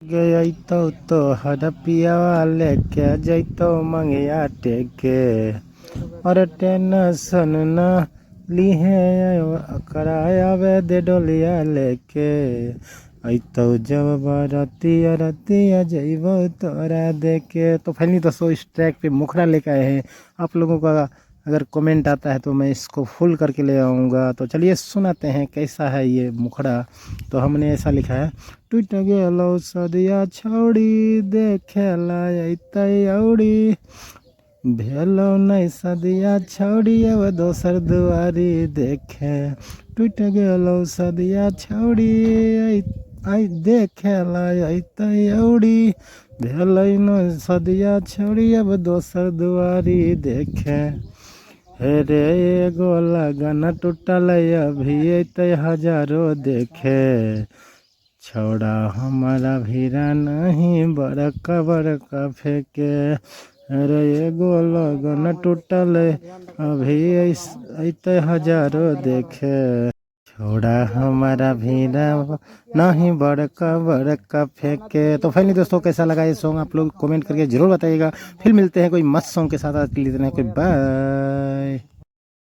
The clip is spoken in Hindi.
गया तो हड़पिया लेके जैतो मंगिया टेके और टेंशन न लीहे कराया वे दे डोलिया लेके तो जब रतिया रतिया जइबो तोरा देके। तो फाइनली दोस्तों इस ट्रैक पे मुखड़ा लेके आए हैं। आप लोगों का अगर कमेंट आता है तो मैं इसको फुल करके ले आऊँगा। तो चलिए सुनाते हैं कैसा है ये मुखड़ा। तो हमने ऐसा लिखा है, टूट गेलो सदिया छौड़ी देखेला औड़ी भेलो नहीं सदिया छौड़ी अब दोसर दुआरी देखे। टूट गेलो सदिया छौड़ी आई देखेला औड़ी भेलो न सदिया छौड़ी अब दोसर दुआरी देखे। रे एगो लगन टूटल अभी ते हजारों देखे। छौड़ा हमारा भीरा नहीं बड़का बड़का फेंके। अरे एगो लगन टूटल अभी ऐते हजारों देखे। छौड़ा हमारा भीरा नहीं बड़का बड़का फेंके। तो फाइनली दोस्तों कैसा लगा ये सॉन्ग आप लोग कमेंट करके जरूर बताइएगा। फिर मिलते हैं कोई मस्त सॉन्ग के साथ। आज के लिए इतना ही, कोई बाय।